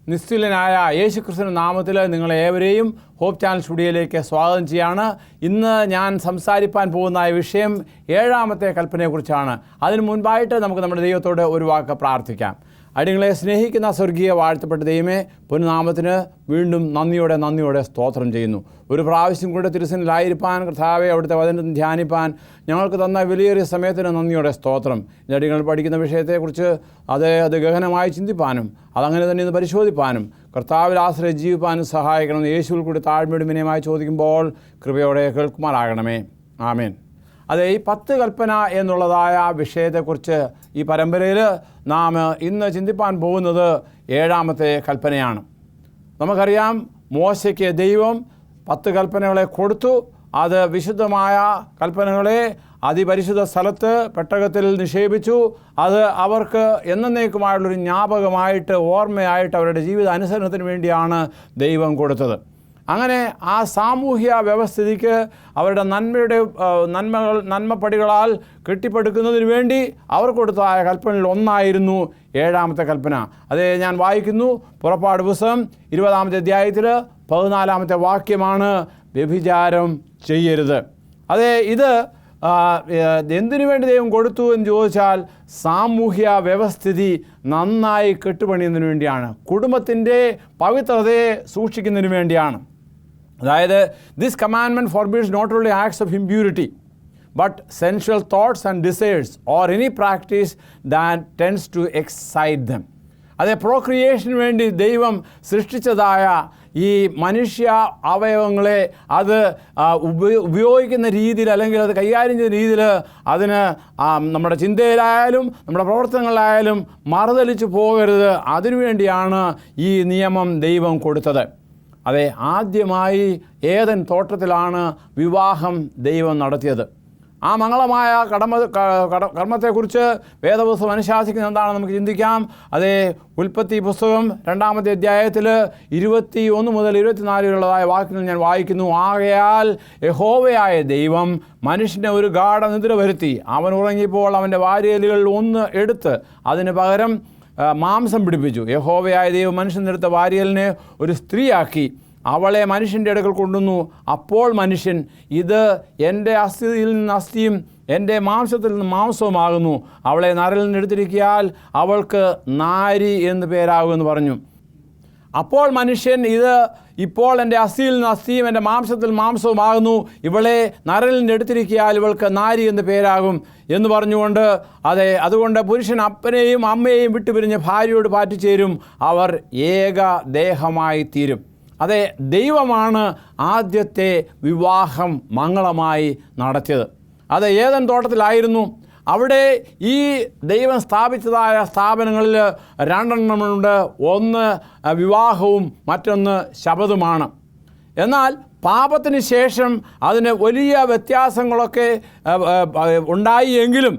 നിസ്തുല്യനായ യേശുക്രിസ്തുവിന്റെ നാമത്തിൽ നിങ്ങളേവരെയും hope channel സ്റ്റുഡിയോയിലേക്ക് സ്വാഗതം ചെയ്യാണ്. ഇന്ന് ഞാൻ സംസാരിക്കാൻ പോകുന്ന വിഷയം 7-ാമത്തെ കൽപ്പനയെക്കുറിച്ചാണ്. അതിനു മുൻപായിട്ട് നമുക്ക് നമ്മുടെ ദൈവത്തോട് ഒരു വാക്ക് പ്രാർത്ഥിക്കാം. അടിയങ്ങളെ സ്നേഹിക്കുന്ന സ്വർഗീയ വാഴ്ത്തപ്പെട്ട ദൈവമേ, പൊന്നുനാമത്തിന് വീണ്ടും നന്ദിയോടെ സ്തോത്രം ചെയ്യുന്നു. ഒരു പ്രാവശ്യം കൂടെ തിരുസന്നിധിയിലായിരിക്കാൻ കർത്താവെ അവിടുത്തെ വചനം ധ്യാനിപ്പാൻ ഞങ്ങൾക്ക് തന്ന വിലയേറിയ സമയത്തിന് നന്ദിയോടെ സ്തോത്രം. അടിയങ്ങൾ പഠിക്കുന്ന വിഷയത്തെക്കുറിച്ച് അത് ഗഹനമായി ചിന്തിപ്പാനും അതങ്ങനെ തന്നെ ഇന്ന് പരിശോധിപ്പാനും കർത്താവിൽ ആശ്രയം ജീവിപ്പാനും സഹായിക്കണം. യേശുവിൽ കൂടി താഴ്മയോടും വിനയമായി ചോദിക്കുമ്പോൾ കൃപയോടെ കേൾക്കുമാറാകണമേ. ആമേൻ. അതെ, ഈ 10 കൽപ്പന എന്നുള്ളതായ വിഷയത്തെക്കുറിച്ച് ഈ പരമ്പരയിൽ നാം ഇന്ന് ചിന്തിപ്പാൻ പോകുന്നത് 7-ാമത്തെ കൽപ്പനയാണ്. നമുക്കറിയാം, മോശയ്ക്ക് ദൈവം 10 കൽപ്പനകളെ കൊടുത്തു. അത് വിശുദ്ധമായ കൽപ്പനകളെ അതിപരിശുദ്ധ സ്ഥലത്ത് പെട്ടകത്തിൽ നിക്ഷേപിച്ചു. അത് അവർക്ക് എന്നേക്കുമായുള്ളൊരു ജ്ഞാപകമായിട്ട്, ഓർമ്മയായിട്ട് അവരുടെ ജീവിത അനുസരണത്തിന് വേണ്ടിയാണ് ദൈവം കൊടുത്തത്. അങ്ങനെ ആ സാമൂഹ്യ വ്യവസ്ഥിതിക്ക് അവരുടെ നന്മപ്പടികളാൽ കെട്ടിപ്പടുക്കുന്നതിന് വേണ്ടി അവർ കൊടുത്തായ കൽപ്പനയിൽ ഒന്നായിരുന്നു 7-ാമത്തെ കൽപ്പന. അതേ ഞാൻ വായിക്കുന്നു. പുറപ്പാട് പുസ്തകം 20-ാമത്തെ അധ്യായത്തിൽ 14-ാമത്തെ വാക്യമാണ്, വ്യഭിചാരം ചെയ്യരുത്. അതെ, ഇത് എന്തിനു വേണ്ടി ദൈവം കൊടുത്തു എന്ന് ചോദിച്ചാൽ സാമൂഹ്യ വ്യവസ്ഥിതി നന്നായി കെട്ടുപണിയുന്നതിന് വേണ്ടിയാണ്, കുടുംബത്തിൻ്റെ പവിത്രതയെ സൂക്ഷിക്കുന്നതിന് വേണ്ടിയാണ്. അതായത്, this commandment forbids not only acts of impurity but sensual thoughts and desires or any practice that tends to excite them. അതേ, പ്രോക്രിയേഷന് വേണ്ടി ദൈവം സൃഷ്ടിച്ചതായ ഈ മനുഷ്യ അവയവങ്ങളെ അത് ഉപയോഗിക്കുന്ന രീതിയിൽ, അല്ലെങ്കിൽ അത് കൈകാര്യം ചെയ്യുന്ന രീതിയിൽ അതിന് നമ്മുടെ ചിന്തയിലായാലും നമ്മുടെ പ്രവർത്തനങ്ങളിലായാലും മറുതലിച്ചു പോകരുത്. അതിനുവേണ്ടിയാണ് ഈ നിയമം ദൈവം കൊടുത്തത്. അതെ, ആദ്യമായി ഏദൻ തോട്ടത്തിലാണ് വിവാഹം ദൈവം നടത്തിയത്. ആ മംഗളമായ കർമ്മത്തെക്കുറിച്ച് വേദപുസ്തകം അനുശാസിക്കുന്നത് എന്താണെന്ന് നമുക്ക് ചിന്തിക്കാം. അതേ, ഉൽപ്പത്തി പുസ്തകം 2-ാമത്തെ അധ്യായത്തിൽ 21 മുതൽ 24 വരെയുള്ളതായ വാക്യങ്ങൾ ഞാൻ വായിക്കുന്നു. ആകയാൽ യഹോവയായ ദൈവം മനുഷ്യനെ ഒരു ഗാഢനിദ്ര വരുത്തി. അവൻ ഉറങ്ങിയപ്പോൾ അവൻ്റെ വാരിയലുകളിൽ ഒന്ന് എടുത്ത് അതിന് പകരം മാംസം പിടിപ്പിച്ചു. യഹോവയായ ദൈവം മനുഷ്യനെടുത്ത വാരിയലിനെ ഒരു സ്ത്രീയാക്കി അവളെ മനുഷ്യൻ്റെ അടുക്കൽ കൊണ്ടുവന്നു. അപ്പോൾ മനുഷ്യൻ, ഇത് എൻ്റെ അസ്ഥിയിൽ നിന്ന് അസ്ഥിയും എൻ്റെ മാംസത്തിൽ നിന്ന് മാംസവുമാകുന്നു. അവളെ നരലിൽ നിന്ന് എടുത്തിരിക്കിയാൽ അവൾക്ക് നാരി എന്ന് പേരാകുമെന്ന് പറഞ്ഞു. അപ്പോൾ മനുഷ്യൻ, ഇത് ഇപ്പോൾ എൻ്റെ അസ്ഥിയിൽ നിന്ന് അസ്ഥിയും എൻ്റെ മാംസത്തിൽ മാംസവുമാകുന്നു. ഇവളെ നരലിൽ നിന്ന് എടുത്തിരിക്കിയാൽ ഇവൾക്ക് നാരി എന്ന് പേരാകും എന്ന് പറഞ്ഞുകൊണ്ട്, അതെ, അതുകൊണ്ട് പുരുഷൻ അപ്പനെയും അമ്മയെയും വിട്ടുപിരിഞ്ഞ് ഭാര്യയോട് പാറ്റിച്ചേരും, അവർ ഏക ദേഹമായി തീരും. അതെ, ദൈവമാണ് ആദ്യത്തെ വിവാഹം മംഗളമായി നടത്തിയത്. അത് ഏദൻ തോട്ടത്തിലായിരുന്നു. അവിടെ ഈ ദൈവം സ്ഥാപിച്ചതായ സ്ഥാപനങ്ങളിൽ 2 എണ്ണമുണ്ട്. ഒന്ന് വിവാഹവും മറ്റൊന്ന് ശബദുമാണ്. എന്നാൽ പാപത്തിന് ശേഷം അതിന് വലിയ വ്യത്യാസങ്ങളൊക്കെ ഉണ്ടായി എങ്കിലും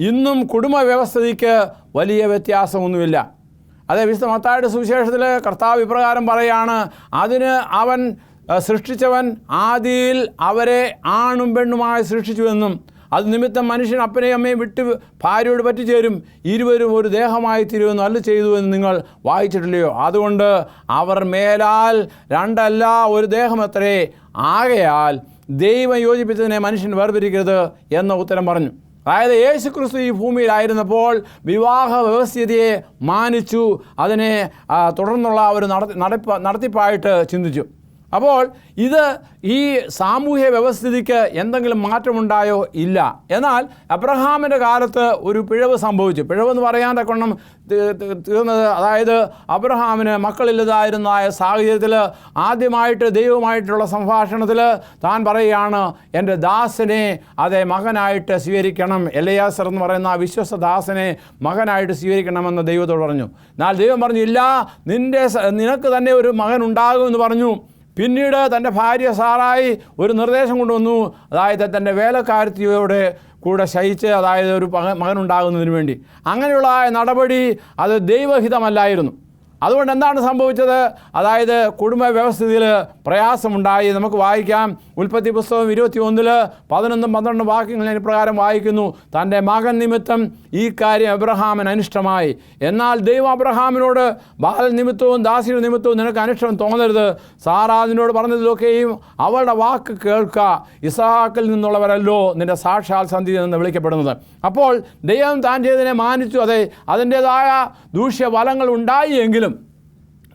ഇന്നും കുടുംബ വ്യവസ്ഥിതിക്ക് വലിയ വ്യത്യാസമൊന്നുമില്ല. അതേ, വിശുദ്ധ മത്തായിയുടെ സുവിശേഷത്തിൽ കർത്താവ് ഇപ്രകാരം പറയാണ്, അതിന് അവൻ സൃഷ്ടിച്ചവൻ ആദിയിൽ അവരെ ആണും പെണ്ണുമായി സൃഷ്ടിച്ചുവെന്നും അത് നിമിത്തം മനുഷ്യൻ അപ്പനെയും അമ്മയും വിട്ട് ഭാര്യയോട് പറ്റിച്ചേരും, ഇരുവരും ഒരു ദേഹമായി തീരുമെന്ന് അരുളി ചെയ്തു എന്ന് നിങ്ങൾ വായിച്ചിട്ടില്ലയോ? അതുകൊണ്ട് അവർ മേലാൽ 2 അല്ല ഒരു ദേഹമത്രേ. ആകയാൽ ദൈവം യോജിപ്പിച്ചതിനെ മനുഷ്യൻ വേർപിരിക്കരുത് എന്ന ഉത്തരം പറഞ്ഞു. അതായത്, യേശുക്രിസ്തു ഈ ഭൂമിയിലായിരുന്നപ്പോൾ വിവാഹ വ്യവസ്ഥിതിയെ മാനിച്ചു. അതിനെ തുടർന്നുള്ള ഒരു നടത്തിപ്പായിട്ട് ചിന്തിച്ചു. അപ്പോൾ ഇത് ഈ സാമൂഹ്യ വ്യവസ്ഥിതിക്ക് എന്തെങ്കിലും മാറ്റമുണ്ടായോ? ഇല്ല. എന്നാൽ അബ്രഹാമിൻ്റെ കാലത്ത് ഒരു പിഴവ് സംഭവിച്ചു. പിഴവെന്ന് പറയാൻ തക്കവണ്ണം തീർന്നത്, അതായത് അബ്രഹാമിന് മക്കളില്ലാതിരുന്ന സാഹചര്യത്തിൽ ആദ്യമായിട്ട് ദൈവമായിട്ടുള്ള സംഭാഷണത്തിൽ താൻ പറയുകയാണ്, എൻ്റെ ദാസനെ അതേ മകനായിട്ട് സ്വീകരിക്കണം, എലയാസർ എന്ന് പറയുന്ന ആ വിശ്വസ്തദാസനെ മകനായിട്ട് സ്വീകരിക്കണമെന്ന് ദൈവത്തോട് പറഞ്ഞു. എന്നാൽ ദൈവം പറഞ്ഞു, ഇല്ല, നിനക്ക് തന്നെ ഒരു മകൻ ഉണ്ടാകുമെന്ന് പറഞ്ഞു. പിന്നീട് തൻ്റെ ഭാര്യ സാറായി ഒരു നിർദ്ദേശം കൊണ്ടുവന്നു. അതായത് തൻ്റെ വേലക്കാരത്തിയോട് കൂടെ ശയിച്ച്, അതായത് ഒരു മകനുണ്ടാകുന്നതിന് വേണ്ടി. അങ്ങനെയുള്ള നടപടി അത് ദൈവഹിതമല്ലായിരുന്നു. അതുകൊണ്ട് എന്താണ് സംഭവിച്ചത്? അതായത് കുടുംബ വ്യവസ്ഥിതിയിൽ പ്രയാസമുണ്ടായി. നമുക്ക് വായിക്കാം, ഉൽപ്പത്തി പുസ്തകം 21 11-12 വാക്യങ്ങൾ ഞാൻ ഇപ്രകാരം വായിക്കുന്നു. തൻ്റെ മകൻ നിമിത്തം ഈ കാര്യം അബ്രഹാമിന് അനിഷ്ടമായി. എന്നാൽ ദൈവം അബ്രഹാമിനോട്, ബാലൻ നിമിത്തവും ദാസിയുടെ നിമിത്തവും നിനക്ക് അനിഷ്ടം തോന്നരുത്. സാറാ നിന്നോട് പറഞ്ഞതിലൊക്കെയും അവളുടെ വാക്ക് കേൾക്കുക. ഇസ്ഹാക്കിൽ നിന്നുള്ളവരല്ലോ നിന്റെ സാക്ഷാൽ സന്തതി എന്ന് വിളിക്കപ്പെടുന്നത്. അപ്പോൾ ദൈവം താൻ ചെയ്തതിനെ മാനിച്ചു. അതെ, അതിൻ്റേതായ ദൂഷ്യഫലങ്ങൾ ഉണ്ടായി എങ്കിലും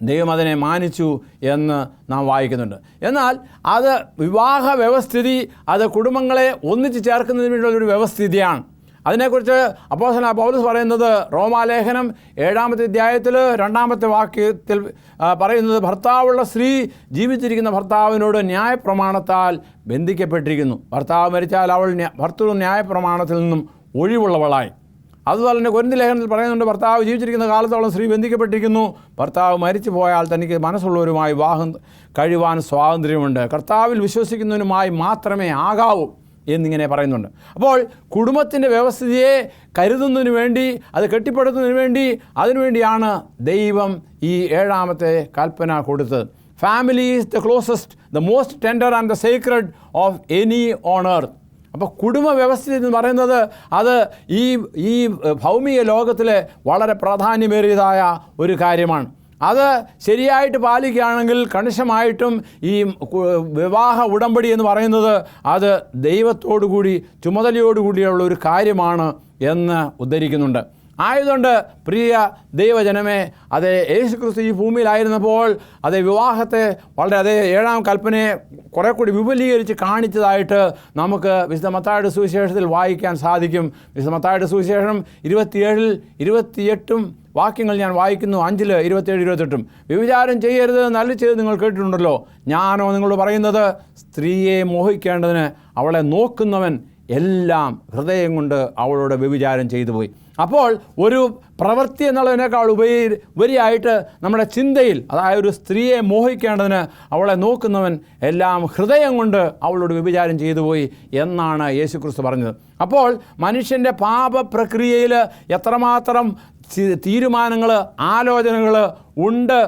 ദൈവം അതിനെ മാനിച്ചു എന്ന് നാം വായിക്കുന്നുണ്ട്. എന്നാൽ അത് വിവാഹ വ്യവസ്ഥിതി, അത് കുടുംബങ്ങളെ ഒന്നിച്ച് ചേർക്കുന്നതിന് വേണ്ടിയുള്ളൊരു വ്യവസ്ഥിതിയാണ്. അതിനെക്കുറിച്ച് അപ്പോസ്തലനായ പൗലോസ് പറയുന്നത് റോമാലേഖനം 7-ാമത്തെ അധ്യായത്തിൽ 2-ാമത്തെ വാക്യത്തിൽ പറയുന്നത്, ഭർത്താവുള്ള സ്ത്രീ ജീവിച്ചിരിക്കുന്ന ഭർത്താവിനോട് ന്യായപ്രമാണത്താൽ ബന്ധിക്കപ്പെട്ടിരിക്കുന്നു. ഭർത്താവ് മരിച്ചാൽ അവൾ ഭർത്തൃ ന്യായപ്രമാണത്തിൽ നിന്നും ഒഴിവുള്ളവളായി. അതുപോലെ തന്നെ കൊരിന്ത്യർ ലേഖനത്തിൽ പറയുന്നുണ്ട്, ഭർത്താവ് ജീവിച്ചിരിക്കുന്ന കാലത്തോളം സ്ത്രീ ബന്ധിക്കപ്പെട്ടിരിക്കുന്നു. ഭർത്താവ് മരിച്ചു പോയാൽ തനിക്ക് മനസ്സുള്ളവരുമായി വിവാഹം കഴിയുവാൻ സ്വാതന്ത്ര്യമുണ്ട്. കർത്താവിൽ വിശ്വസിക്കുന്നതിനുമായി മാത്രമേ ആകാവൂ എന്നിങ്ങനെ പറയുന്നുണ്ട്. അപ്പോൾ കുടുംബത്തിൻ്റെ വ്യവസ്ഥിതിയെ കരുതുന്നതിന് വേണ്ടി, അത് കെട്ടിപ്പടുക്കുന്നതിന് വേണ്ടി, അതിനുവേണ്ടിയാണ് ദൈവം ഈ 7-ാമത്തെ കൽപ്പന കൊടുത്തത്. Family is the closest, the most tender and the Sacred of any on earth. അപ്പോൾ കുടുംബ വ്യവസ്ഥ എന്ന് പറയുന്നത് അത് ഈ ഭൗമിക ലോകത്തിലെ വളരെ പ്രാധാന്യമേറിയതായ ഒരു കാര്യമാണ്. അത് ശരിയായിട്ട് പാലിക്കുകയാണെങ്കിൽ കണിശമായിട്ടും ഈ വിവാഹ ഉടമ്പടി എന്ന് പറയുന്നത് അത് ദൈവത്തോടുകൂടി ചുമതലയോടുകൂടിയുള്ള ഒരു കാര്യമാണ് എന്ന് ഉദ്ധരിക്കുന്നുണ്ട്. ആയതുകൊണ്ട് പ്രിയ ദൈവജനമേ, അതേ യേശുക്രിസ്തു ഈ ഭൂമിയിലായിരുന്നപ്പോൾ അതേ വിവാഹത്തെ വളരെ അതേ 7-ാം കൽപ്പനയെ കുറെ കൂടി വിപുലീകരിച്ച് കാണിച്ചതായിട്ട് നമുക്ക് വിശുദ്ധ മത്തായിയുടെ സുവിശേഷത്തിൽ വായിക്കാൻ സാധിക്കും. വിശുദ്ധ മത്തായിയുടെ സുവിശേഷം 27-28 വാക്യങ്ങൾ ഞാൻ വായിക്കുന്നു. 5-27-28. വ്യഭിചാരം ചെയ്യരുത്, നല്ല ചെയ്ത് നിങ്ങൾ കേട്ടിട്ടുണ്ടല്ലോ. ഞാനോ നിങ്ങളോട് പറയുന്നത്, സ്ത്രീയെ മോഹിക്കേണ്ടതിന് അവളെ നോക്കുന്നവൻ എല്ലാം ഹൃദയം കൊണ്ട് അവളോട് വ്യഭിചാരം ചെയ്തു പോയി. അപ്പോൾ ഒരു പ്രവൃത്തി എന്നുള്ളതിനേക്കാൾ ഉപരിയായിട്ട് നമ്മുടെ ചിന്തയിൽ, അതായത് ഒരു സ്ത്രീയെ മോഹിക്കേണ്ടതിന് അവളെ നോക്കുന്നവൻ എല്ലാം ഹൃദയം കൊണ്ട് അവളോട് വ്യഭിചാരം ചെയ്തു പോയി എന്നാണ് യേശുക്രിസ്തു പറഞ്ഞത്. അപ്പോൾ മനുഷ്യൻ്റെ പാപപ്രക്രിയയിൽ എത്രമാത്രം തീരുമാനങ്ങൾ, ആലോചനകൾ ഉണ്ട്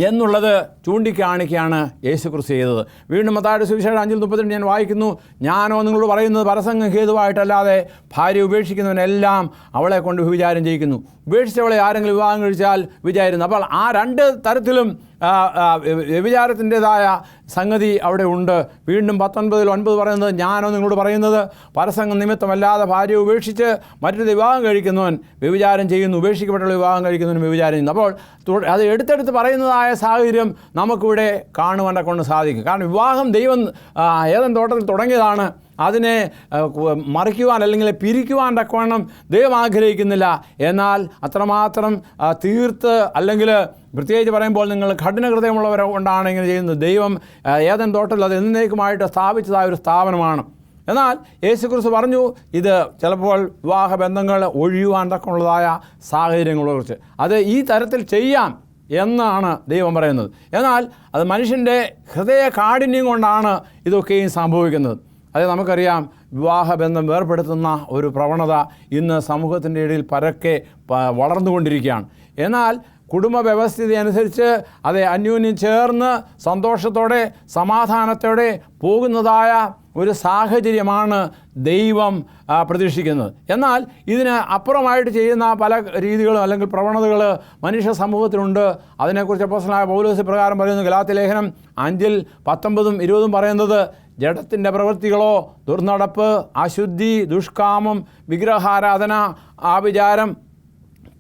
എന്നുള്ളത് ചൂണ്ടിക്കാണിക്കുകയാണ് യേശുക്രിസ്തു ചെയ്തത്. വീണ്ടും മത്തായിയുടെ സുവിശേഷം 5:32 ഞാൻ വായിക്കുന്നു, ഞാനോ നിങ്ങളോട് പറയുന്നത് പരസംഗം ഹേതുവായിട്ടല്ലാതെ ഭാര്യ ഉപേക്ഷിക്കുന്നവനെല്ലാം അവളെ കൊണ്ട് വ്യഭിചാരം ചെയ്യിക്കുന്നു. ഉപേക്ഷിച്ചവളെ ആരെങ്കിലും വിവാഹം കഴിച്ചാൽ വിചാരിക്കുന്നു. അപ്പോൾ ആ 2 തരത്തിലും വ്യഭിചാരത്തിൻ്റെതായ സംഗതി അവിടെ ഉണ്ട്. വീണ്ടും 19:9 പറയുന്നത്, ഞാനോ നിങ്ങളോട് പറയുന്നത് പരസംഗം നിമിത്തമല്ലാതെ ഭാര്യ ഉപേക്ഷിച്ച് മറ്റൊരു വിവാഹം കഴിക്കുന്നവൻ വ്യഭിചാരം ചെയ്യുന്നു, ഉപേക്ഷിക്കപ്പെട്ടുള്ള വിവാഹം കഴിക്കുന്നവൻ വ്യഭിചാരം ചെയ്യുന്നു. അപ്പോൾ അത് എടുത്തെടുത്ത് പറയുന്നതായ സാഹചര്യം നമുക്കിവിടെ കാണുവാൻ കൊണ്ട് സാധിക്കും. കാരണം വിവാഹം ദൈവം ഏദൻ തോട്ടത്തിൽ തുടങ്ങിയതാണ്. അതിനെ മറിക്കുവാൻ അല്ലെങ്കിൽ പിരിക്കുവാൻ തക്കവണ്ണം ദൈവം ആഗ്രഹിക്കുന്നില്ല. എന്നാൽ അത്രമാത്രം തീർത്ത്, അല്ലെങ്കിൽ പ്രത്യേകിച്ച് പറയുമ്പോൾ നിങ്ങൾ കഠിന ഹൃദയമുള്ളവരെ കൊണ്ടാണ് ഇങ്ങനെ ചെയ്യുന്നത്. ദൈവം ഏദൻ തോട്ടത്തിൽ അത് എന്നേക്കുമായിട്ട് സ്ഥാപിച്ചതായ ഒരു സ്ഥാപനമാണ്. എന്നാൽ യേശുക്രിസ്തു പറഞ്ഞു, ഇത് ചിലപ്പോൾ വിവാഹ ബന്ധങ്ങൾ ഒഴിയുവാൻ തക്കമുള്ളതായ സാഹചര്യങ്ങളെക്കുറിച്ച് അത് ഈ തരത്തിൽ ചെയ്യാം എന്നാണ് ദൈവം പറയുന്നത്. എന്നാൽ അത് മനുഷ്യൻ്റെ ഹൃദയ കാഠിന്യം കൊണ്ടാണ് ഇതൊക്കെയും സംഭവിക്കുന്നത്. അത് നമുക്കറിയാം, വിവാഹബന്ധം വേർപെടുത്തുന്ന ഒരു പ്രവണത ഇന്ന് സമൂഹത്തിൻ്റെ ഇടയിൽ പരക്കെ വളർന്നുകൊണ്ടിരിക്കുകയാണ്. എന്നാൽ കുടുംബ വ്യവസ്ഥിതി അനുസരിച്ച് അത് അന്യോന്യം ചേർന്ന് സന്തോഷത്തോടെ സമാധാനത്തോടെ പോകുന്നതായ ഒരു സാഹചര്യമാണ് ദൈവം പ്രതീക്ഷിക്കുന്നത്. എന്നാൽ ഇതിന് അപ്പുറമായിട്ട് ചെയ്യുന്ന പല രീതികളും അല്ലെങ്കിൽ പ്രവണതകൾ മനുഷ്യ സമൂഹത്തിലുണ്ട്. അതിനെക്കുറിച്ച് അപ്പോസ്തലനായ പൗലോസ് പ്രകാരം പറയുന്നു. ഗലാത്യ ലേഖനം 5:19-20 പറയുന്നത്, ജഡത്തിൻ്റെ പ്രവൃത്തികളോ ദുർനടപ്പ്, അശുദ്ധി, ദുഷ്കാമം, വിഗ്രഹാരാധന, ആഭിചാരം,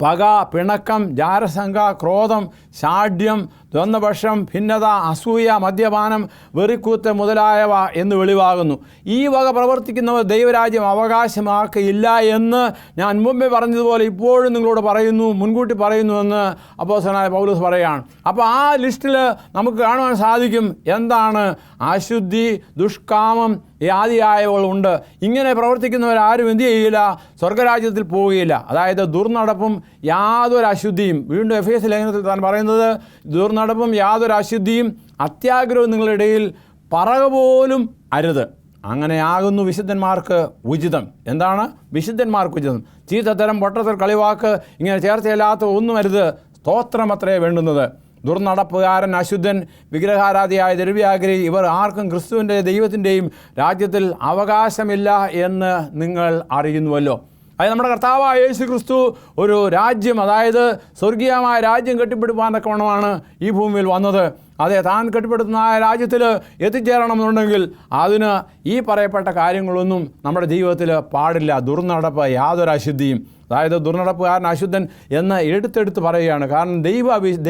പക, പിണക്കം, ജാരശങ്ക, ക്രോധം, ശാഠ്യം, ദ്വന്ദ്വപക്ഷം, ഭിന്നത, അസൂയ, മദ്യപാനം, വെറിക്കൂത്ത് മുതലായവ എന്ന് വെളിവാകുന്നു. ഈ വക പ്രവർത്തിക്കുന്നവർ ദൈവരാജ്യം അവകാശമാക്കിയില്ല എന്ന് ഞാൻ മുമ്പേ പറഞ്ഞതുപോലെ ഇപ്പോഴും നിങ്ങളോട് പറയുന്നു, മുൻകൂട്ടി പറയുന്നുവെന്ന് അപ്പോസ്തലനായ പൗലോസ് പറയുകയാണ്. അപ്പോൾ ആ ലിസ്റ്റിൽ നമുക്ക് കാണുവാൻ സാധിക്കും എന്താണ് അശുദ്ധി, ദുഷ്കാമം ആദിയായവളുണ്ട്. ഇങ്ങനെ പ്രവർത്തിക്കുന്നവരാരും എന്ത് ചെയ്യില്ല, സ്വർഗരാജ്യത്തിൽ പോവുകയില്ല. അതായത് ദുർനടപ്പും യാതൊരു അശുദ്ധിയും, വീണ്ടും എഫേസ്യ ലേഖനത്തിൽ താൻ പറയുന്നത്, ദുർനടപ്പും യാതൊരു അശുദ്ധിയും അത്യാഗ്രഹവും നിങ്ങളുടെ ഇടയിൽ പറക പോലും അരുത്. അങ്ങനെയാകുന്നു വിശുദ്ധന്മാർക്ക് ഉചിതം. എന്താണ് വിശുദ്ധന്മാർക്ക് ഉചിതം? ചീത്തത്തരം, പൊട്ടത്തരം, കളിവാക്ക്, ഇങ്ങനെ ചേർച്ചയില്ലാത്ത ഒന്നും അരുത്. സ്തോത്രമത്രേ വേണ്ടുന്നത്. ദുർനടപ്പുകാരൻ, അശുദ്ധൻ, വിഗ്രഹാരാധിയായ ദ്രവ്യാഗ്രഹി ഇവർ ആർക്കും ക്രിസ്തുവിൻ്റെ ദൈവത്തിൻ്റെയും രാജ്യത്തിൽ അവകാശമില്ല എന്ന് നിങ്ങൾ അറിയുന്നുവല്ലോ. അതായത് നമ്മുടെ കർത്താവായ യേശു ക്രിസ്തു ഒരു രാജ്യം, അതായത് സ്വർഗീയമായ രാജ്യം കെട്ടിപ്പടുപ്പാൻ തക്കവണ്ണമാണ് ഈ ഭൂമിയിൽ വന്നത്. അതെ, താൻ കെട്ടിപ്പടുത്തുന്ന ആ രാജ്യത്തിൽ എത്തിച്ചേരണമെന്നുണ്ടെങ്കിൽ അതിന് ഈ പറയപ്പെട്ട കാര്യങ്ങളൊന്നും നമ്മുടെ ജീവിതത്തിൽ പാടില്ല. ദുർനടപ്പ്, യാതൊരു അശുദ്ധിയും, അതായത് ദുർനടപ്പുകാരൻ, അശുദ്ധൻ എന്ന് എടുത്തെടുത്ത് പറയുകയാണ്. കാരണം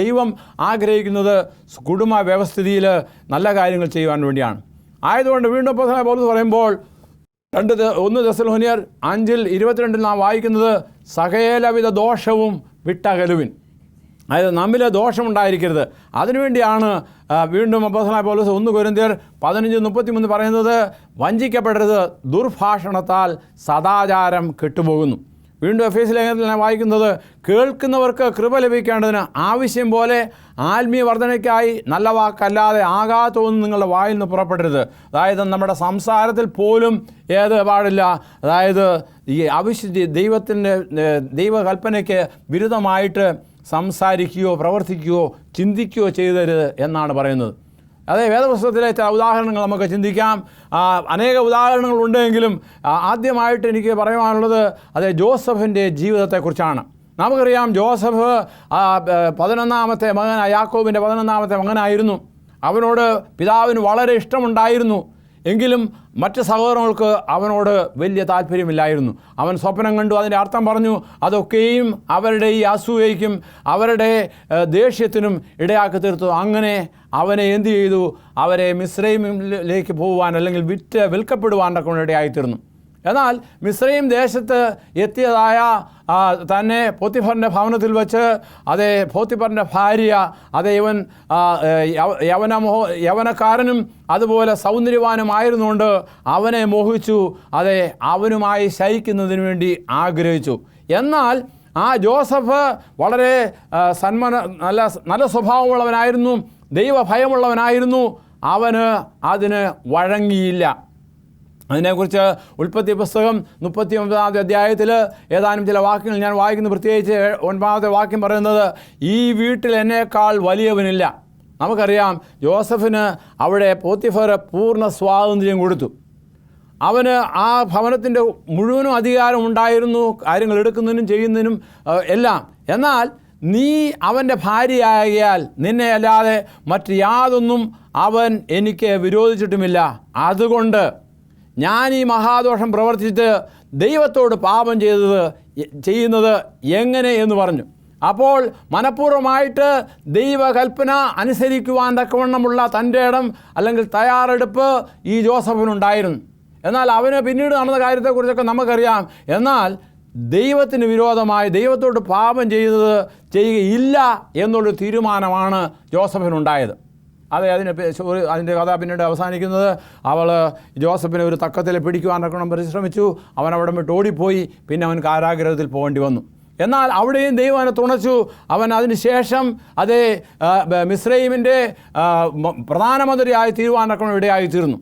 ദൈവം ആഗ്രഹിക്കുന്നത് കുടുംബ വ്യവസ്ഥിതിയിൽ നല്ല കാര്യങ്ങൾ ചെയ്യുവാൻ വേണ്ടിയാണ്. ആയതുകൊണ്ട് വീണ്ടും പൗലോസ് പറയുമ്പോൾ 1 തെസ്സലോനിയർ 5:22 നാം വായിക്കുന്നത്, സകലവിധ ദോഷവും വിട്ടകലുവിൻ. അതായത് നമ്മിൽ ദോഷമുണ്ടായിരിക്കരുത്. അതിനുവേണ്ടിയാണ് വീണ്ടും അപ്പോസ്തലനായ പൗലോസ് 1 കൊരിന്ത്യർ 15:33 പറയുന്നത്, വഞ്ചിക്കപ്പെടരുത്, ദുർഭാഷണത്താൽ സദാചാരം കെട്ടുപോകുന്നു. വീണ്ടും എഫേസ്യ ലേഖനത്തിൽ ഞാൻ വായിക്കുന്നത്, കേൾക്കുന്നവർക്ക് കൃപ ലഭിക്കേണ്ടതിന് ആവശ്യം പോലെ ആത്മീയ വർധനയ്ക്കായി നല്ല വാക്കല്ലാതെ ആകാത്തതൊന്നും നിങ്ങളുടെ വായിൽ നിന്ന് പുറപ്പെടരുത്. അതായത് നമ്മുടെ സംസാരത്തിൽ പോലും ഏത് പാടില്ല, അതായത് ഈ ദൈവത്തിൻ്റെ ദൈവകൽപ്പനയ്ക്ക് വിരുദ്ധമായിട്ട് സംസാരിക്കുകയോ പ്രവർത്തിക്കുകയോ ചിന്തിക്കുകയോ ചെയ്തരുത് എന്നാണ് പറയുന്നത്. അതെ, വേദപുസ്തകത്തിലെ ചില ഉദാഹരണങ്ങൾ നമുക്ക് ചിന്തിക്കാം. അനേക ഉദാഹരണങ്ങളുണ്ടെങ്കിലും ആദ്യമായിട്ട് എനിക്ക് പറയുവാനുള്ളത് അതെ ജോസഫിൻ്റെ ജീവിതത്തെക്കുറിച്ചാണ്. നമുക്കറിയാം, ജോസഫ് 11ാമത്തെ മകനായ യാക്കോബിൻ്റെ 11ാമത്തെ മകനായിരുന്നു. അവനോട് പിതാവിന് വളരെ ഇഷ്ടമുണ്ടായിരുന്നു. എങ്കിലും മറ്റ് സഹോദരങ്ങൾക്ക് അവനോട് വലിയ താല്പര്യമില്ലായിരുന്നു. അവൻ സ്വപ്നം കണ്ടു, അതിൻ്റെ അർത്ഥം പറഞ്ഞു. അതൊക്കെയും അവരുടെ ഈ അസൂയയ്ക്കും അവരുടെ ദേഷ്യത്തിനും ഇടയാക്കി തീർത്തു. അങ്ങനെ അവനെ എന്തു ചെയ്തു? അവരെ മിസ്രൈമിലേക്ക് പോകുവാൻ, അല്ലെങ്കിൽ വിൽക്കപ്പെടുവാനൊക്കെ ഇടയായിത്തീർന്നു. എന്നാൽ മിസ്രൈം ദേശത്ത് എത്തിയതായ തന്നെ പോത്തിഫറിൻ്റെ ഭവനത്തിൽ വെച്ച് അതേ പോത്തിഫറിൻ്റെ ഭാര്യ, അതേ ഇവൻ യവനക്കാരനും അതുപോലെ സൗന്ദര്യവാനുമായിരുന്നുകൊണ്ട് അവനെ മോഹിച്ചു. അതെ, അവനുമായി ശയിക്കുന്നതിന് വേണ്ടി ആഗ്രഹിച്ചു. എന്നാൽ ആ ജോസഫ് വളരെ നല്ല സ്വഭാവമുള്ളവനായിരുന്നു, ദൈവഭയമുള്ളവനായിരുന്നു. അവന് അതിന് വഴങ്ങിയില്ല. അതിനെക്കുറിച്ച് ഉൽപ്പത്തി പുസ്തകം 39ാമത്തെ അധ്യായത്തിൽ ഏതാനും ചില വാക്യങ്ങൾ ഞാൻ വായിക്കുന്നു. പ്രത്യേകിച്ച് 9ാമത്തെ വാക്യം പറയുന്നത്, ഈ വീട്ടിൽ എന്നേക്കാൾ വലിയവനില്ല. നമുക്കറിയാം, ജോസഫിന് അവിടെ പോത്തിഫർ പൂർണ്ണ സ്വാതന്ത്ര്യം കൊടുത്തു. അവന് ആ ഭവനത്തിൻ്റെ മുഴുവനും അധികാരം ഉണ്ടായിരുന്നു, കാര്യങ്ങൾ എടുക്കുന്നതിനും ചെയ്യുന്നതിനും എല്ലാം. എന്നാൽ നീ അവൻ്റെ ഭാര്യയാകിയാൽ നിന്നെ അല്ലാതെ മറ്റ് യാതൊന്നും അവൻ എനിക്ക് വിരോധിച്ചിട്ടുമില്ല. അതുകൊണ്ട് ഞാൻ ഈ മഹാദോഷം പ്രവർത്തിച്ചിട്ട് ദൈവത്തോട് പാപം ചെയ്യുന്നത് എങ്ങനെ എന്ന് പറഞ്ഞു. അപ്പോൾ മനഃപൂർവ്വമായിട്ട് ദൈവകൽപ്പന അനുസരിക്കുവാൻ തക്കവണ്ണമുള്ള തൻ്റെ ഇടം അല്ലെങ്കിൽ തയ്യാറെടുപ്പ് ഈ ജോസഫിനുണ്ടായിരുന്നു. എന്നാൽ അവന് പിന്നീട് നടന്ന കാര്യത്തെക്കുറിച്ചൊക്കെ നമുക്കറിയാം. എന്നാൽ ദൈവത്തിന് വിരോധമായി ദൈവത്തോട് പാപം ചെയ്യുകയില്ല എന്നുള്ളൊരു തീരുമാനമാണ് ജോസഫിനുണ്ടായത്. അതെ, അതിൻ്റെ കഥ പിന്നീട് അവസാനിക്കുന്നത്, അവൾ ജോസഫിനെ ഒരു തക്കത്തിൽ പിടിക്കുവാനൊക്കെ പരിശ്രമിച്ചു. അവൻ അവിടെ വിട്ട് ഓടിപ്പോയി. പിന്നെ അവൻ കാരാഗൃഹത്തിൽ പോകേണ്ടി വന്നു. എന്നാൽ അവിടെയും ദൈവം അവനെ തുണച്ചു. അവൻ അതിന് ശേഷം അതേ മിസ്രൈമിൻ്റെ പ്രധാനമന്ത്രിയായി തീരുവാനൊക്കെ ഇടയായി തീർന്നു.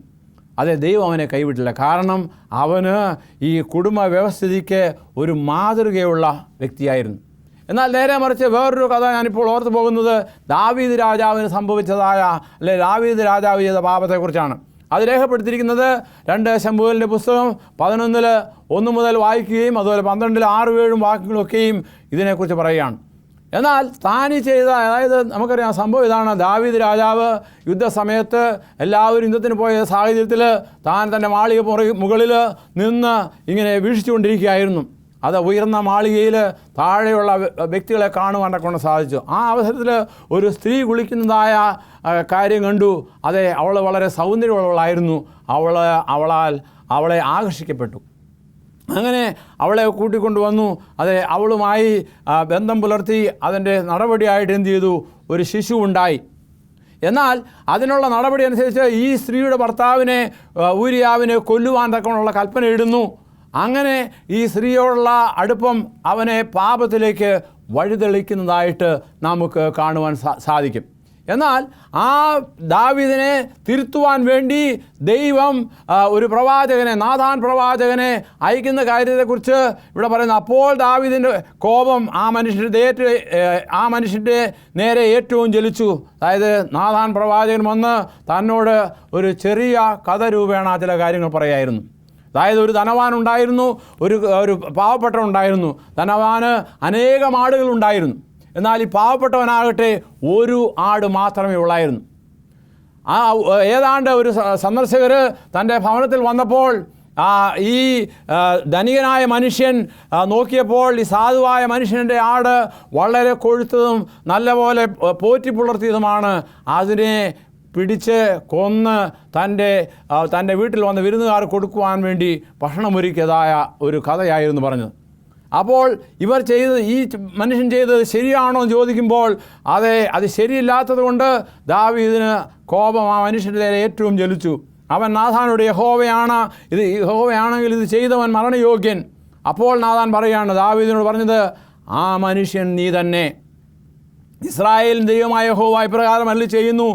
അതെ, ദൈവം അവനെ കൈവിട്ടില്ല. കാരണം അവന് ഈ കുടുംബ വ്യവസ്ഥിതിക്ക് ഒരു മാതൃകയുള്ള വ്യക്തിയായിരുന്നു. എന്നാൽ നേരെ മറിച്ച് വേറൊരു കഥ ഞാനിപ്പോൾ ഓർത്തു പോകുന്നത് ദാവീദ് രാജാവിന് സംഭവിച്ചതായ, അല്ലെ ദാവീദ് രാജാവ് ചെയ്ത പാപത്തെക്കുറിച്ചാണ്. അത് രേഖപ്പെടുത്തിയിരിക്കുന്നത് 2 ശമൂവേലിൻ്റെ പുസ്തകം 11 1 മുതൽ വായിക്കുകയും അതുപോലെ 12 6 7 വാക്യങ്ങളൊക്കെയും ഇതിനെക്കുറിച്ച് പറയുകയാണ്. എന്നാൽ താനീ ചെയ്ത, അതായത് നമുക്കറിയാം സംഭവം ഇതാണ്. ദാവീദ് രാജാവ് യുദ്ധസമയത്ത് എല്ലാവരും യുദ്ധത്തിന് പോയ സാഹചര്യത്തിൽ താൻ തൻ്റെ മാളിക മുകളിൽ നിന്ന് ഇങ്ങനെ വീക്ഷിച്ചുകൊണ്ടിരിക്കുകയായിരുന്നു. അത് ഉയർന്ന മാളികയിൽ താഴെയുള്ള വ്യക്തികളെ കാണുവാനൊക്കെ സാധിച്ചു. ആ അവസരത്തിൽ ഒരു സ്ത്രീ കുളിക്കുന്നതായ കാര്യം കണ്ടു. അതെ, അവൾ വളരെ സൗന്ദര്യമുള്ളവളായിരുന്നു. അവളെ ആകർഷിക്കപ്പെട്ടു. അങ്ങനെ അവളെ കൂട്ടിക്കൊണ്ടുവന്നു. അതെ, അവളുമായി ബന്ധം പുലർത്തി. അതിൻ്റെ നടപടിയായിട്ട് എന്ത് ചെയ്തു? ഒരു ശിശു ഉണ്ടായി. എന്നാൽ അതിനുള്ള നടപടി അനുസരിച്ച് ഈ സ്ത്രീയുടെ ഭർത്താവിനെ, ഊരിയാവിനെ കൊല്ലുവാൻ തക്കമുള്ള കൽപ്പന ഇടുന്നു. അങ്ങനെ ഈ സ്ത്രീയോടുള്ള അടുപ്പം അവനെ പാപത്തിലേക്ക് വഴിതെളിക്കുന്നതായിട്ട് നമുക്ക് കാണുവാൻ സാധിക്കും. എന്നാൽ ആ ദാവീദിനെ തിരുത്തുവാൻ വേണ്ടി ദൈവം ഒരു പ്രവാചകനെ, നാഥാൻ പ്രവാചകനെ അയക്കുന്ന കാര്യത്തെക്കുറിച്ച് ഇവിടെ പറയുന്നു. അപ്പോൾ ദാവീദിൻ്റെ കോപം ആ മനുഷ്യൻ്റെ നേരെ ഏറ്റവും ജ്വലിച്ചു. അതായത് നാഥാൻ പ്രവാചകൻ വന്ന് തന്നോട് ഒരു ചെറിയ കഥ രൂപേണ ചില കാര്യങ്ങൾ പറയായിരുന്നു. അതായത് ഒരു ധനവാൻ ഉണ്ടായിരുന്നു, ഒരു പാവപ്പെട്ടവൻ ഉണ്ടായിരുന്നു. ധനവാന് അനേകം ആടുകളുണ്ടായിരുന്നു. എന്നാൽ ഈ പാവപ്പെട്ടവനാകട്ടെ ഒരു ആട് മാത്രമേ ഉള്ളായിരുന്നു. ഏതാണ്ട് ഒരു സന്ദർശകർ തൻ്റെ ഭവനത്തിൽ വന്നപ്പോൾ ഈ ധനികനായ മനുഷ്യൻ നോക്കിയപ്പോൾ ഈ സാധുവായ മനുഷ്യൻ്റെ ആട് വളരെ കൊഴുത്തതും നല്ലപോലെ പോറ്റി പുലർത്തിയതുമാണ്. അതിനെ പിടിച്ച് കൊന്ന് തൻ്റെ വീട്ടിൽ വന്ന വിരുന്നുകാർ കൊടുക്കുവാൻ വേണ്ടി ഭക്ഷണമൊരുക്കിയതായ ഒരു കഥയായിരുന്നു പറഞ്ഞത്. അപ്പോൾ ഈ മനുഷ്യൻ ചെയ്തത് ശരിയാണോ എന്ന് ചോദിക്കുമ്പോൾ അത് ശരിയില്ലാത്തത് കൊണ്ട് ദാവീദിന് കോപം ആ മനുഷ്യൻ്റെ നേരെ ഏറ്റവും ജ്വലിച്ചു. അവൻ നാഥാനോട് യഹോവയാണെങ്കിൽ ഇത് ചെയ്തവൻ മരണയോഗ്യൻ. അപ്പോൾ നാഥാൻ പറയുകയാണ്, ദാവീദിനോട് പറഞ്ഞത്, ആ മനുഷ്യൻ നീ തന്നെ. ഇസ്രായേലിൻ ദൈവമായ യഹോവ ഇപ്രകാരം അരുളി ചെയ്യുന്നു,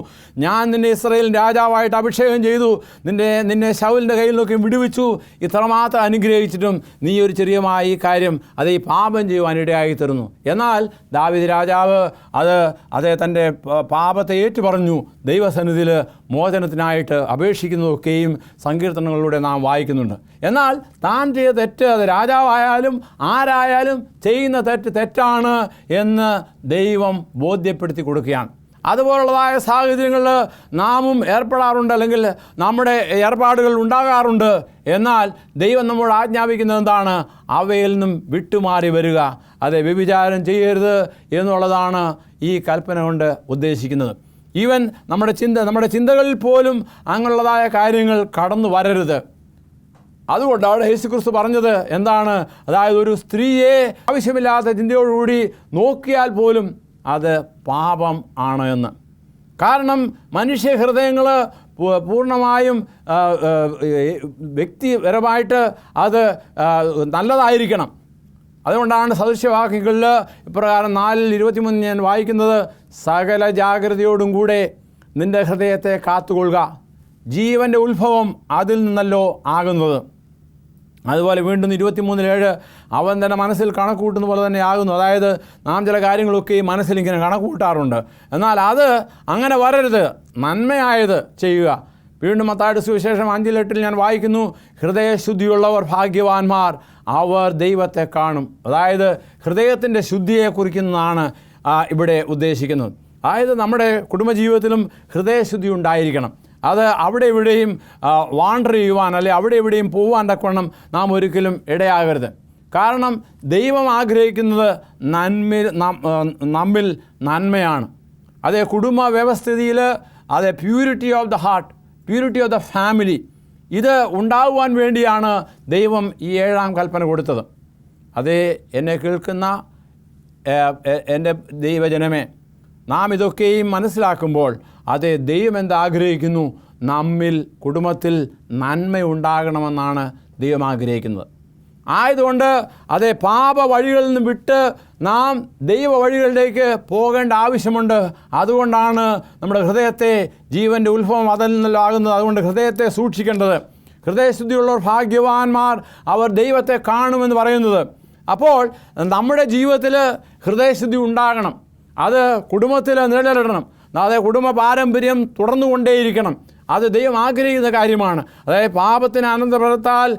ഞാൻ നിന്നെ ഇസ്രായേലിൻ രാജാവായിട്ട് അഭിഷേകം ചെയ്തു, നിന്നെ ശൗലിൻ്റെ കയ്യിൽ നിന്നൊക്കെ വിടുവിച്ചു. ഇത്രമാത്രം അനുഗ്രഹിച്ചിട്ടും നീ ഒരു ചെറിയമായ ഈ കാര്യം ഈ പാപം ചെയ്യുവാൻ ഇടയായി തരുന്നു. എന്നാൽ ദാവീദ് രാജാവ് തൻ്റെ പാപത്തെ ഏറ്റുപറഞ്ഞു. ദൈവസന്നിധിയിൽ മോചനത്തിനായിട്ട് അപേക്ഷിക്കുന്നതൊക്കെയും സങ്കീർത്തനങ്ങളിലൂടെ നാം വായിക്കുന്നുണ്ട്. എന്നാൽ താൻ ചെയ്ത തെറ്റ്, അത് രാജാവായാലും ആരായാലും ചെയ്യുന്ന തെറ്റാണ് എന്ന് ദൈവം ബോധ്യപ്പെടുത്തി കൊടുക്കുകയാണ്. അതുപോലുള്ളതായ സാഹചര്യങ്ങളിൽ നാമും ഏർപ്പെടാറുണ്ട്, അല്ലെങ്കിൽ നമ്മുടെ ഏർപ്പാടുകൾ ഉണ്ടാകാറുണ്ട്. എന്നാൽ ദൈവം നമ്മോട് ആജ്ഞാപിക്കുന്നത് എന്താണ്? അവയിൽ നിന്നും വിട്ടുമാറി വരിക. വ്യഭിചാരം ചെയ്യരുത് എന്നുള്ളതാണ് ഈ കൽപ്പന കൊണ്ട് ഉദ്ദേശിക്കുന്നത്. ഈവൻ നമ്മുടെ ചിന്തകളിൽ പോലും അങ്ങനെയുള്ളതായ കാര്യങ്ങൾ കടന്നു വരരുത്. അതുകൊണ്ടാണ് യേശുക്രിസ്തു പറഞ്ഞത് എന്താണ്? അതായത് ഒരു സ്ത്രീയെ ആവശ്യമില്ലാത്ത ചിന്തയോടുകൂടി നോക്കിയാൽ പോലും അത് പാപം ആണ് എന്ന്. കാരണം മനുഷ്യ ഹൃദയങ്ങൾ പൂർണ്ണമായും വ്യക്തിപരമായിട്ട് അത് നല്ലതായിരിക്കണം. അതുകൊണ്ടാണ് സദൃശ്യവാക്യങ്ങളിൽ ഇപ്രകാരം 4:23 ഞാൻ വായിക്കുന്നത്, സകല ജാഗ്രതയോടും കൂടെ നിൻ്റെ ഹൃദയത്തെ കാത്തുകൊള്ളുക, ജീവൻ്റെ ഉത്ഭവം അതിൽ നിന്നല്ലോ ആകുന്നത്. അതുപോലെ വീണ്ടും 23:7, അവൻ തന്നെ മനസ്സിൽ കണക്കൂട്ടുന്ന പോലെ തന്നെ ആകുന്നു. അതായത് നാം ചില കാര്യങ്ങളൊക്കെ ഈ മനസ്സിൽ ഇങ്ങനെ കണക്കൂട്ടാറുണ്ട്. എന്നാൽ അത് അങ്ങനെ വരരുത്, നന്മയായത് ചെയ്യുക. വീണ്ടും മത്തായിയുടെ സുവിശേഷം 5:8 ഞാൻ വായിക്കുന്നു, ഹൃദയശുദ്ധിയുള്ളവർ ഭാഗ്യവാന്മാർ, അവർ ദൈവത്തെ കാണും. അതായത് ഹൃദയത്തിൻ്റെ ശുദ്ധിയെ കുറിക്കുന്നതാണ് ഇവിടെ ഉദ്ദേശിക്കുന്നത്. അതായത് നമ്മുടെ കുടുംബജീവിതത്തിലും ഹൃദയശുദ്ധി ഉണ്ടായിരിക്കണം. അത് അവിടെ ഇവിടെയും വാണ്ടർ ചെയ്യുവാൻ, അല്ലെങ്കിൽ അവിടെ ഇവിടെയും പോവാൻ തക്കവണ്ണം നാം ഒരിക്കലും ഇടയാകരുത്. കാരണം ദൈവം ആഗ്രഹിക്കുന്നത് നമ്മിൽ നന്മയാണ്. കുടുംബ വ്യവസ്ഥിതിയിൽ purity of the heart, purity of the family, ഇത് ഉണ്ടാകുവാൻ വേണ്ടിയാണ് ദൈവം ഈ 7-ാം കൽപ്പന കൊടുത്തത്. എന്നെ കേൾക്കുന്ന എൻ്റെ ദൈവജനമേ, നാം ഇതൊക്കെയും മനസ്സിലാക്കുമ്പോൾ ദൈവം എന്താഗ്രഹിക്കുന്നു? നമ്മിൽ കുടുംബത്തിൽ നന്മയുണ്ടാകണമെന്നാണ് ദൈവം ആഗ്രഹിക്കുന്നത്. ആയതുകൊണ്ട് പാപ വഴികളിൽ നിന്ന് വിട്ട് നാം ദൈവ വഴികളിലേക്ക് പോകേണ്ട ആവശ്യമുണ്ട്. അതുകൊണ്ടാണ് നമ്മുടെ ഹൃദയത്തെ, ജീവൻ്റെ ഉത്ഭവം അതിൽ നിന്നല്ലോ ആകുന്നത്, അതുകൊണ്ട് ഹൃദയത്തെ സൂക്ഷിക്കേണ്ടത്. ഹൃദയശുദ്ധിയുള്ളവർ ഭാഗ്യവാന്മാർ, അവർ ദൈവത്തെ കാണുമെന്ന് പറയുന്നത്. അപ്പോൾ നമ്മുടെ ജീവിതത്തിൽ ഹൃദയശുദ്ധി ഉണ്ടാകണം. അത് കുടുംബത്തിൽ നിലനിൽക്കണം. കുടുംബ പാരമ്പര്യം തുടർന്നുകൊണ്ടേയിരിക്കണം. ദൈവം ആഗ്രഹിക്കുന്ന കാര്യമാണ്. പാപത്തിന് അനന്തരത്താൽ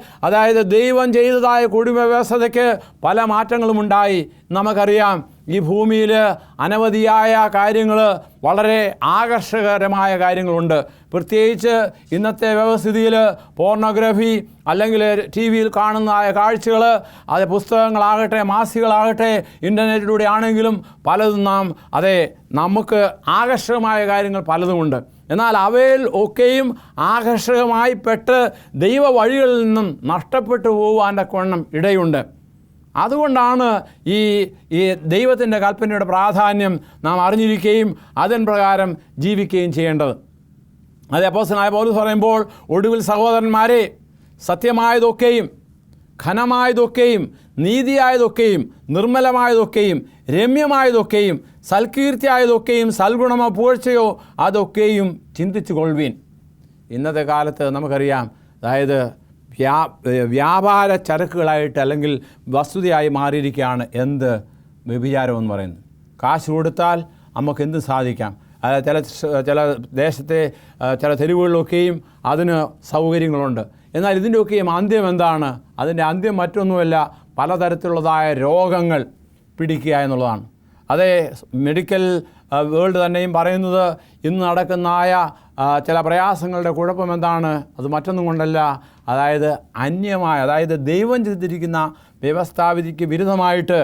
ദൈവം ചെയ്തതായ കുടുംബ വ്യവസ്ഥയ്ക്ക് പല മാറ്റങ്ങളും ഉണ്ടായി. നമുക്കറിയാം, ഈ ഭൂമിയിൽ അനവധിയായ കാര്യങ്ങൾ, വളരെ ആകർഷകരമായ കാര്യങ്ങളുണ്ട്. പ്രത്യേകിച്ച് ഇന്നത്തെ വ്യവസ്ഥിതിയിൽ പോർണോഗ്രഫി, അല്ലെങ്കിൽ TV-യിൽ കാണുന്നതായ കാഴ്ചകൾ, പുസ്തകങ്ങളാകട്ടെ, മാസികളാകട്ടെ, ഇൻ്റർനെറ്റിലൂടെ ആണെങ്കിലും പലതും നമുക്ക് ആകർഷകമായ കാര്യങ്ങൾ പലതുമുണ്ട്. എന്നാൽ അവയിൽ ഒക്കെയും ആകർഷകമായി പെട്ട് ദൈവ വഴികളിൽ നിന്നും നഷ്ടപ്പെട്ടു പോകുവാൻ തക്കവണ്ണം ഇടയുണ്ട്. അതുകൊണ്ടാണ് ഈ ദൈവത്തിൻ്റെ കൽപ്പനയുടെ പ്രാധാന്യം നാം അറിഞ്ഞിരിക്കുകയും അതിൻ പ്രകാരം ജീവിക്കുകയും ചെയ്യേണ്ടത്. അപ്പോസ്തലനായ പൗലോസ് പറയുമ്പോൾ, ഒടുവിൽ സഹോദരന്മാരെ, സത്യമായതൊക്കെയും ഘനമായതൊക്കെയും നീതിയായതൊക്കെയും നിർമ്മലമായതൊക്കെയും രമ്യമായതൊക്കെയും സൽകീർത്തിയായതൊക്കെയും സൽഗുണമോ പുകഴ്ചയോ അതൊക്കെയും ചിന്തിച്ചു കൊള്ളുവീൻ. ഇന്നത്തെ കാലത്ത് നമുക്കറിയാം, അതായത് വ്യാപാര ചരക്കുകളായിട്ട് അല്ലെങ്കിൽ വസ്തുതയായി മാറിയിരിക്കുകയാണ് എന്ത് വ്യഭിചാരം എന്ന് പറയുന്നത്. കാശ് കൊടുത്താൽ നമുക്ക് എന്ത് സാധിക്കാം. ചില ദേശത്തെ ചില തെരുവുകളിലൊക്കെയും അതിന് സൗകര്യങ്ങളുണ്ട്. എന്നാൽ ഇതിൻ്റെയൊക്കെയും അന്ത്യം എന്താണ്? അതിൻ്റെ അന്ത്യം മറ്റൊന്നുമല്ല, പലതരത്തിലുള്ളതായ രോഗങ്ങൾ പിടിക്കുക എന്നുള്ളതാണ്. അതേ മെഡിക്കൽ വേൾഡ് തന്നെയും പറയുന്നത് ഇന്ന് നടക്കുന്നതായ ചില പ്രയാസങ്ങളുടെ കുഴപ്പം എന്താണ്? അത് മറ്റൊന്നും കൊണ്ടല്ല, അതായത് അതായത് ദൈവം ചെയ്തിരിക്കുന്ന വ്യവസ്ഥാവിധിക്ക് വിരുദ്ധമായിട്ട്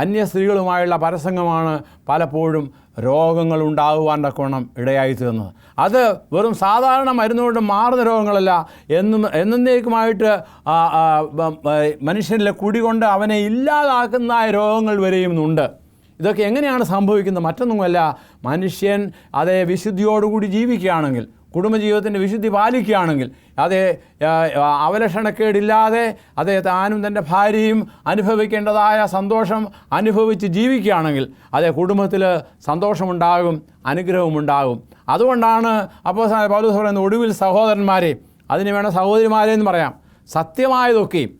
അന്യ സ്ത്രീകളുമായുള്ള പരസംഗമാണ് പലപ്പോഴും രോഗങ്ങൾ ഉണ്ടാകുവാൻ തക്കവണ്ണം ഇടയായി തീർന്നത്. അത് വെറും സാധാരണ മരുന്നുകൊണ്ട് മാറുന്ന രോഗങ്ങളല്ല, എന്നേക്കുമായിട്ട് മനുഷ്യനിലെ കുടികൊണ്ട് അവനെ ഇല്ലാതാക്കുന്ന രോഗങ്ങൾ വരെയും ഉണ്ട്. ഇതൊക്കെ എങ്ങനെയാണ് സംഭവിക്കുന്നത്? മറ്റൊന്നുമല്ല, മനുഷ്യൻ അതേ വിശുദ്ധിയോടുകൂടി ജീവിക്കുകയാണെങ്കിൽ, കുടുംബജീവിതത്തിൻ്റെ വിശുദ്ധി പാലിക്കുകയാണെങ്കിൽ, അതേ അവലക്ഷണക്കേടില്ലാതെ അതേ താനും തൻ്റെ ഭാര്യയും അനുഭവിക്കേണ്ടതായ സന്തോഷം അനുഭവിച്ച് ജീവിക്കുകയാണെങ്കിൽ അതേ കുടുംബത്തിൽ സന്തോഷമുണ്ടാകും, അനുഗ്രഹമുണ്ടാകും. അതുകൊണ്ടാണ് അപ്പോസ്തലനായ പൗലോസ് പറയുന്നത്, ഒടുവിൽ സഹോദരന്മാരെ, അതിന് വേണം സഹോദരിമാരെ എന്ന് പറയാം, സത്യമായതൊക്കെയും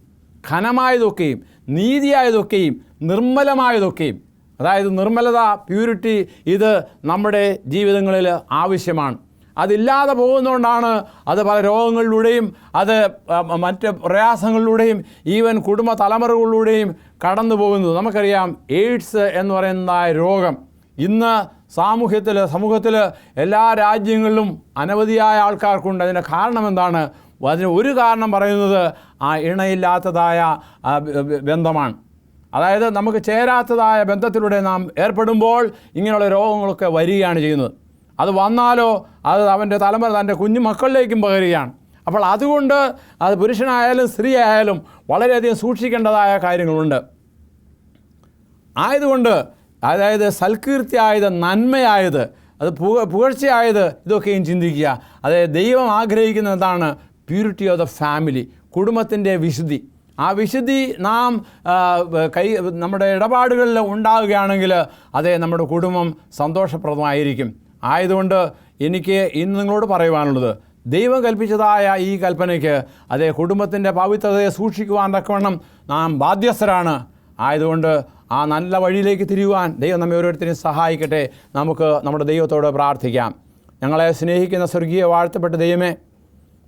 ഘനമായതൊക്കെയും നീതിയായതൊക്കെയും നിർമ്മലമായതൊക്കെയും, അതായത് നിർമ്മലത, പ്യൂരിറ്റി, ഇത് നമ്മുടെ ജീവിതങ്ങളിൽ ആവശ്യമാണ്. അതില്ലാതെ പോകുന്നതുകൊണ്ടാണ് അത് പല രോഗങ്ങളിലൂടെയും അത് മറ്റ് പ്രയാസങ്ങളിലൂടെയും ഈവൻ കുടുംബ തലമുറകളിലൂടെയും കടന്നു പോകുന്നത്. നമുക്കറിയാം, എയ്ഡ്സ് എന്ന് പറയുന്ന രോഗം ഇന്ന് സമൂഹത്തിൽ എല്ലാ രാജ്യങ്ങളിലും അനവധിയായ ആൾക്കാർക്കുണ്ട്. അതിൻ്റെ കാരണം എന്താണ്? അതിന് ഒരു കാരണം പറയുന്നത് ആ ഇണയില്ലാത്തതായ ബന്ധമാണ്. അതായത് നമുക്ക് ചേരാത്തതായ ബന്ധത്തിലൂടെ നാം ഏർപ്പെടുമ്പോൾ ഇങ്ങനെയുള്ള രോഗങ്ങളൊക്കെ വരികയാണ് ചെയ്യുന്നത്. അത് വന്നാലോ അത് അവൻ്റെ തലമുറ തൻ്റെ കുഞ്ഞു മക്കളിലേക്കും പകരുകയാണ്. അപ്പോൾ അതുകൊണ്ട് അത് പുരുഷനായാലും സ്ത്രീ ആയാലും വളരെയധികം സൂക്ഷിക്കേണ്ടതായ കാര്യങ്ങളുണ്ട്. ആയതുകൊണ്ട് അതായത് സൽകീർത്തിയായത്, നന്മയായത്, അത് പുകഴ്ചയായത്, ഇതൊക്കെയും ചിന്തിക്കുക. അതായത് ദൈവം ആഗ്രഹിക്കുന്ന എന്താണ്? പ്യൂരിറ്റി ഓഫ് ദ ഫാമിലി, കുടുംബത്തിൻ്റെ വിശുദ്ധി. ആ വിശുദ്ധി നാം നമ്മുടെ ഇടപാടുകളിൽ ഉണ്ടാവുകയാണെങ്കിൽ അതേ നമ്മുടെ കുടുംബം സന്തോഷപ്രദമായിരിക്കും. ആയതുകൊണ്ട് എനിക്ക് ഇന്ന് നിങ്ങളോട് പറയുവാനുള്ളത്, ദൈവം കൽപ്പിച്ചതായ ഈ കൽപ്പനയ്ക്ക് അതേ കുടുംബത്തിൻ്റെ പവിത്രതയെ സൂക്ഷിക്കുവാൻ തക്കവണ്ണം നാം ബാധ്യസ്ഥരാണ്. ആയതുകൊണ്ട് ആ നല്ല വഴിയിലേക്ക് തിരിയുവാൻ ദൈവം നമ്മെ ഓരോരുത്തരെയും സഹായിക്കട്ടെ. നമുക്ക് നമ്മുടെ ദൈവത്തോട് പ്രാർത്ഥിക്കാം. ഞങ്ങളെ സ്നേഹിക്കുന്ന സ്വർഗീയ വാഴ്ത്തപ്പെട്ട ദൈവമേ,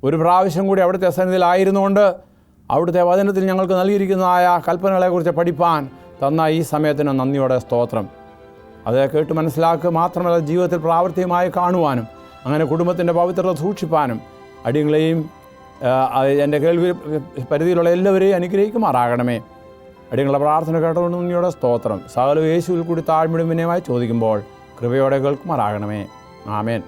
ഒരു പ്രാവശ്യം കൂടി അവിടുത്തെ സന്നിധിയിലായിരുന്നുകൊണ്ട് അവിടുത്തെ വചനത്തിൽ ഞങ്ങൾക്ക് നൽകിയിരിക്കുന്നതായ കൽപ്പനകളെക്കുറിച്ച് പഠിപ്പാൻ തന്ന ഈ സമയത്തിന് നന്ദിയോടെ സ്തോത്രം. അത് കേട്ട് മനസ്സിലാക്കുക മാത്രമല്ല, ജീവിതത്തിൽ പ്രാവർത്തികമായി കാണുവാനും അങ്ങനെ കുടുംബത്തിൻ്റെ പവിത്രത സൂക്ഷിപ്പാനും അടിയങ്ങളെയും എൻ്റെ കേൾവി പരിധിയിലുള്ള എല്ലാവരെയും അനുഗ്രഹിക്കുമാറാകണമേ. അടിയങ്ങളുടെ പ്രാർത്ഥന കേട്ടുകൊണ്ട് നന്ദിയോടെ സ്തോത്രം. സകല യേശുവിൽ കൂടി താഴ്മയും വിനയമായി ചോദിക്കുമ്പോൾ കൃപയോടെ കേൾക്കുമാറാകണമേ. ആമേൻ.